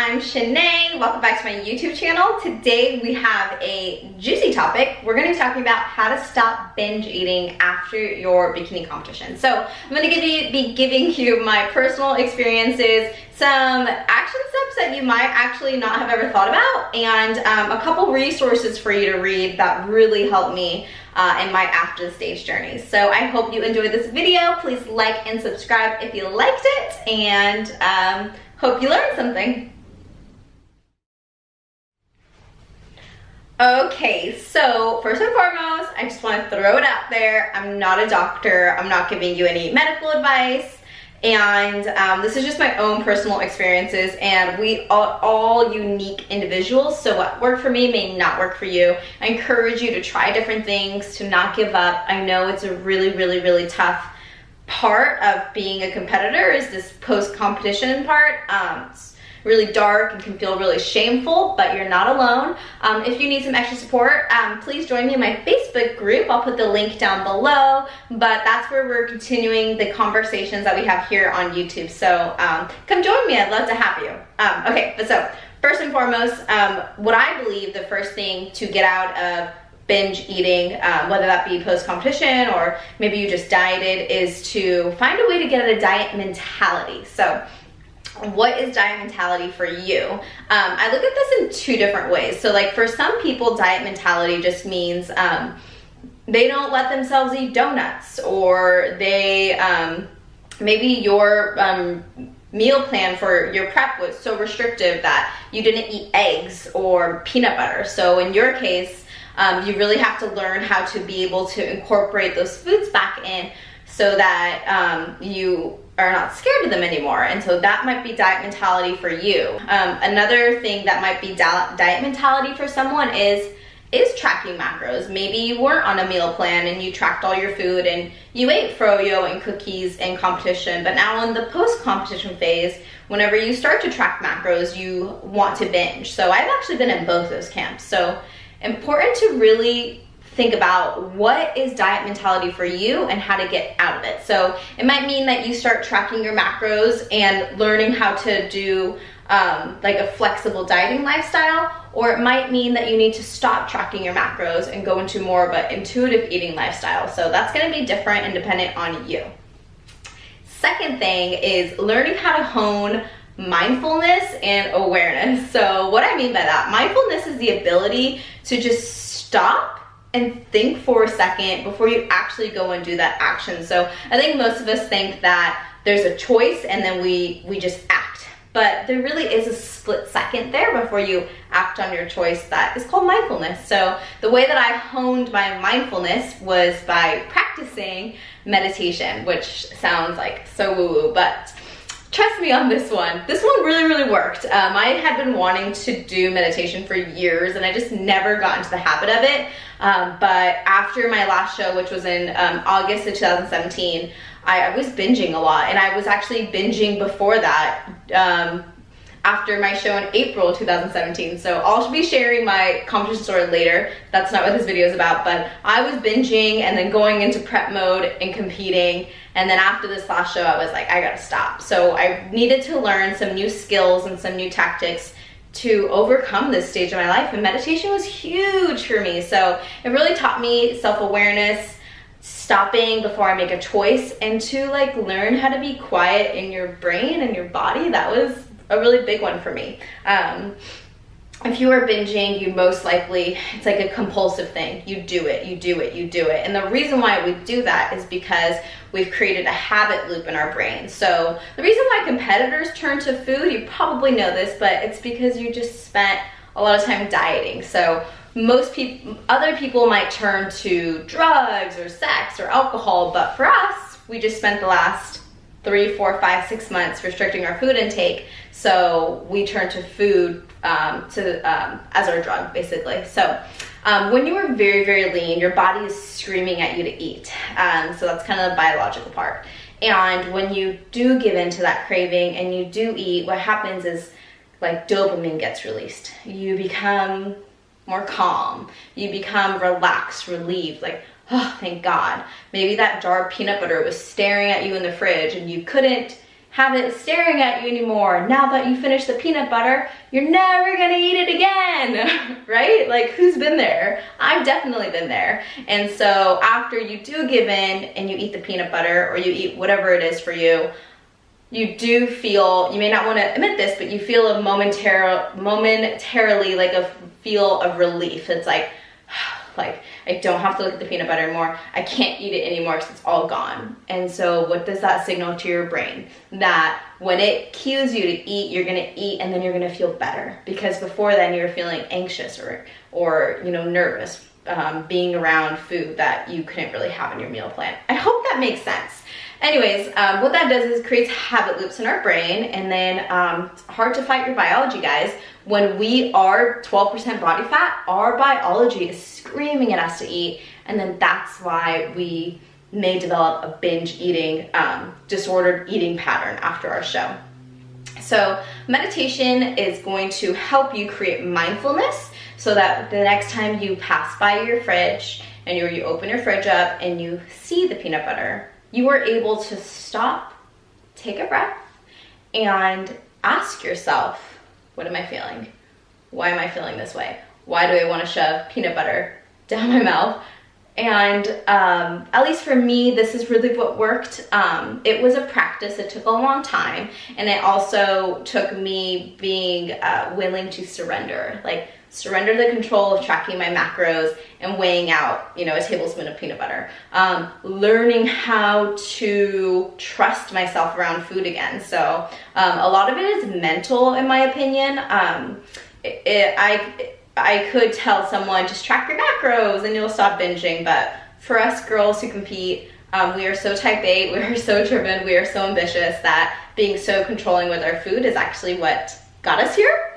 I'm Geneen. Welcome back to my YouTube channel. Today we have a juicy topic. We're going to be talking about how to stop binge eating after your bikini competition. So I'm going to be giving you my personal experiences, some action steps that you might actually not have ever thought about, and a couple resources for you to read that really helped me in my after the stage journey. So I hope you enjoyed this video. Please like and subscribe if you liked it, and hope you learned something. Okay, so first and foremost, I just want to throw it out there. I'm not a doctor. I'm not giving you any medical advice. And this is just my own personal experiences, and we are all unique individuals, so what worked for me may not work for you. I encourage you to try different things, to not give up. I know it's a really tough part of being a competitor, is this post-competition part. It's really dark and can feel really shameful, but you're not alone. If you need some extra support, please join me in my Facebook group. I'll put the link down below, but that's where we're continuing the conversations that we have here on YouTube. So come join me, I'd love to have you. Okay, but so first and foremost, what I believe the first thing to get out of binge eating, whether that be post-competition or maybe you just dieted, is to find a way to get at a diet mentality. So what is diet mentality for you? I look at this in two different ways. So like for some people, diet mentality just means they don't let themselves eat donuts, or they maybe your meal plan for your prep was so restrictive that you didn't eat eggs or peanut butter. So in your case, you really have to learn how to be able to incorporate those foods back in so that you are not scared of them anymore. And so that might be diet mentality for you. Another thing that might be diet mentality for someone is tracking macros. Maybe you weren't on a meal plan and you tracked all your food and you ate froyo and cookies in competition, but now in the post-competition phase, whenever you start to track macros, you want to binge. So I've actually been in both those camps. So important to really think about what is diet mentality for you and how to get out of it. So it might mean that you start tracking your macros and learning how to do like a flexible dieting lifestyle, or it might mean that you need to stop tracking your macros and go into more of an intuitive eating lifestyle. So that's going to be different and dependent on you. Second thing is learning how to hone mindfulness and awareness. So what I mean by that, mindfulness is the ability to just stop and think for a second before you actually go and do that action. So I think most of us think that there's a choice and then we just act, but there really is a split second there before you act on your choice that is called mindfulness. So the way that I honed my mindfulness was by practicing meditation, which sounds like so woo-woo, but trust me on this one. This one really worked. I had been wanting to do meditation for years and I just never got into the habit of it. But after my last show, which was in August of 2017, I was binging a lot, and I was actually binging before that after my show in April 2017. So I'll be sharing my competition story later. That's not what this video is about, but I was binging and then going into prep mode and competing. And then after this last show, I was like, I gotta stop. So I needed to learn some new skills and some new tactics to overcome this stage of my life, and meditation was huge for me. So it really taught me self-awareness, stopping before I make a choice, and to like learn how to be quiet in your brain and your body. That was a really big one for me. If you are binging, you most likely, it's like a compulsive thing. You do it. And the reason why we do that is because we've created a habit loop in our brain. So the reason why competitors turn to food, you probably know this, but it's because you just spent a lot of time dieting. So most people, other people might turn to drugs or sex or alcohol, but for us, we just spent the last 3, 4, 5, 6 months restricting our food intake. So we turn to food as our drug, basically. So when you are very lean, your body is screaming at you to eat. So that's kind of the biological part. And when you do give in to that craving and you do eat, what happens is like dopamine gets released. You become more calm. You become relaxed, relieved, like, oh, thank God. Maybe that jar of peanut butter was staring at you in the fridge and you couldn't have it staring at you anymore. Now that you finished the peanut butter, you're never gonna eat it again, right? Like, who's been there? I've definitely been there. And so after you do give in and you eat the peanut butter, or you eat whatever it is for you, you do feel, you may not want to admit this, but you feel a momentarily like a feel of relief. It's like I don't have to look at the peanut butter anymore. I can't eat it anymore because it's all gone. And so what does that signal to your brain? That when it cues you to eat, you're gonna eat, and then you're gonna feel better. Because before then you were feeling anxious or you know, nervous being around food that you couldn't really have in your meal plan. I hope that makes sense. Anyways, what that does is creates habit loops in our brain, and then hard to fight your biology, guys. When we are 12% body fat, our biology is screaming at us to eat, and then that's why we may develop a binge eating, disordered eating pattern after our show. So meditation is going to help you create mindfulness so that the next time you pass by your fridge and you open your fridge up and you see the peanut butter, you are able to stop, take a breath, and ask yourself, what am I feeling? Why am I feeling this way? Why do I want to shove peanut butter down my mouth? And at least for me, this is really what worked. It was a practice. It took a long time. And it also took me being willing to surrender. Like, surrender the control of tracking my macros and weighing out, you know, a tablespoon of peanut butter. Learning how to trust myself around food again. So a lot of it is mental, in my opinion. I could tell someone, just track your macros and you'll stop binging. But for us girls who compete, we are so type A, we are so driven, we are so ambitious that being so controlling with our food is actually what got us here.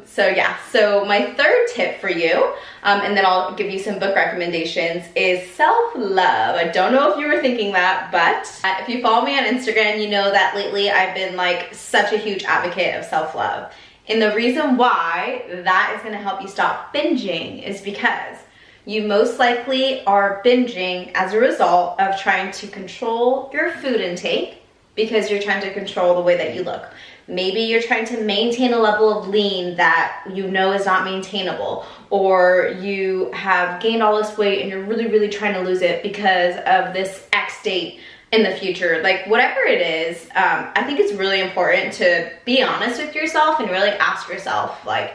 So yeah, so my third tip for you, and then I'll give you some book recommendations, is self-love. I don't know if you were thinking that, but if you follow me on Instagram, you know that lately I've been like such a huge advocate of self-love. And the reason why that is going to help you stop binging is because you most likely are binging as a result of trying to control your food intake because you're trying to control the way that you look. Maybe you're trying to maintain a level of lean that you know is not maintainable, or you have gained all this weight and you're really, really trying to lose it because of this X date in the future. Like, whatever it is, I think it's really important to be honest with yourself and really ask yourself, like,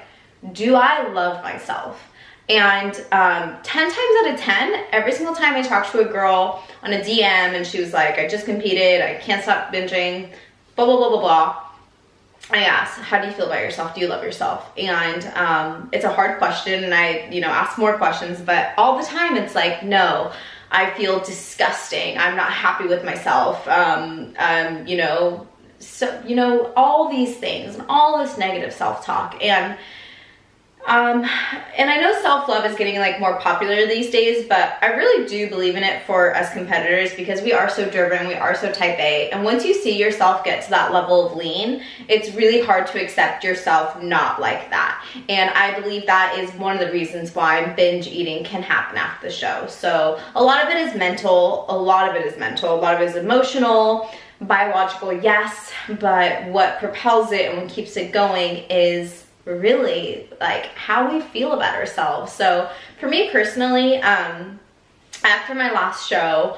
do I love myself? And 10 times out of 10, every single time I talk to a girl on a DM and she was like, I just competed, I can't stop binging, blah, blah, blah, blah, blah, I ask, how do you feel about yourself? Do you love yourself? And it's a hard question, and I, you know, ask more questions, but all the time it's like, no, I feel disgusting. I'm not happy with myself. You know, so, you know, all these things and all this negative self-talk. And I know self-love is getting like more popular these days, but I really do believe in it for us competitors because we are so driven, we are so type A. And once you see yourself get to that level of lean, it's really hard to accept yourself not like that. And I believe that is one of the reasons why binge eating can happen after the show. So a lot of it is mental, a lot of it is emotional, biological, yes, but what propels it and what keeps it going is really like how we feel about ourselves. So for me personally, after my last show,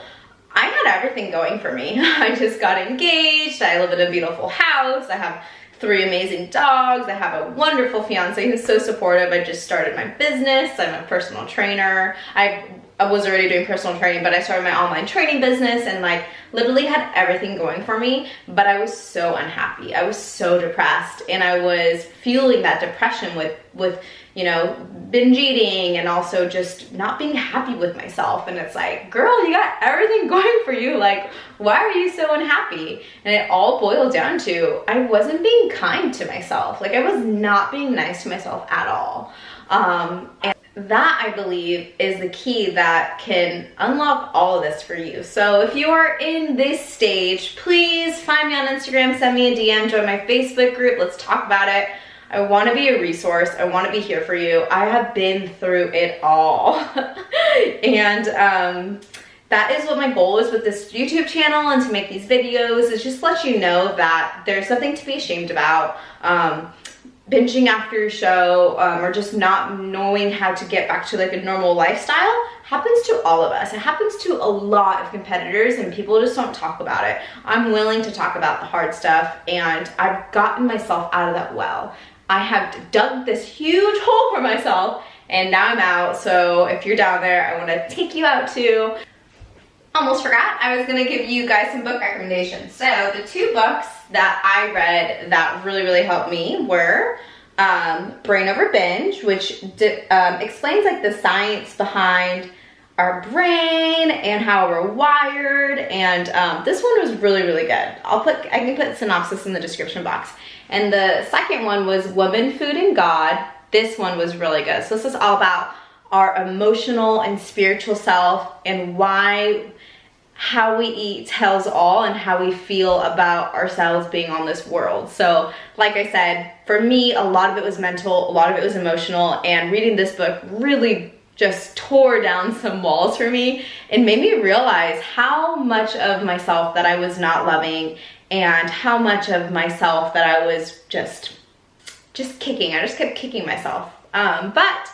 I had everything going for me. I just got engaged, I live in a beautiful house, I have 3 amazing dogs, I have a wonderful fiance who's so supportive. I just started my business, I'm a personal trainer. I was already doing personal training, but I started my online training business and like literally had everything going for me, but I was so unhappy. I was so depressed, and I was feeling that depression with you know, binge eating and also just not being happy with myself. And it's like, girl, you got everything going for you. Like, why are you so unhappy? And it all boiled down to I wasn't being kind to myself. Like, I was not being nice to myself at all. And that, I believe, is the key that can unlock all of this for you. So if you are in this stage, please find me on Instagram, send me a DM, join my Facebook group, let's talk about it. I want to be a resource. I want to be here for you. I have been through it all. And that is what my goal is with this YouTube channel and to make these videos, is just let you know that there's nothing to be ashamed about. Binging after your show, or just not knowing how to get back to like a normal lifestyle happens to all of us. It happens to a lot of competitors, and people just don't talk about it. I'm willing to talk about the hard stuff, and I've gotten myself out of that well. I have dug this huge hole for myself, and now I'm out. So if you're down there, I want to take you out too. Almost forgot, I was gonna give you guys some book recommendations. So the 2 books that I read that really helped me were Brain Over Binge, which explains like the science behind our brain and how we're wired, and this one was really good. I can put synopsis in the description box. And the second one was Woman, Food, and God. This one was really good. So this is all about our emotional and spiritual self, and how we eat tells all, and how we feel about ourselves being on this world. So like I said, for me, a lot of it was mental, a lot of it was emotional, and reading this book really just tore down some walls for me and made me realize how much of myself that I was not loving, and how much of myself that I was just kicking. I just kept kicking myself. But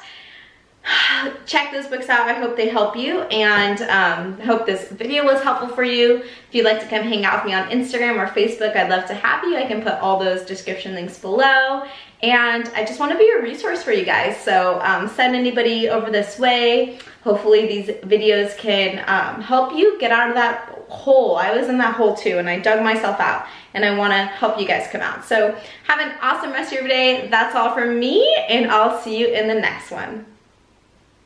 check those books out. I hope they help you, and I hope this video was helpful for you. If you'd like to come hang out with me on Instagram or Facebook, I'd love to have you. I can put all those description links below, and I just want to be a resource for you guys. So send anybody over this way. Hopefully these videos can help you get out of that hole. I was in that hole too, and I dug myself out, and I want to help you guys come out. So have an awesome rest of your day. That's all from me, and I'll see you in the next one.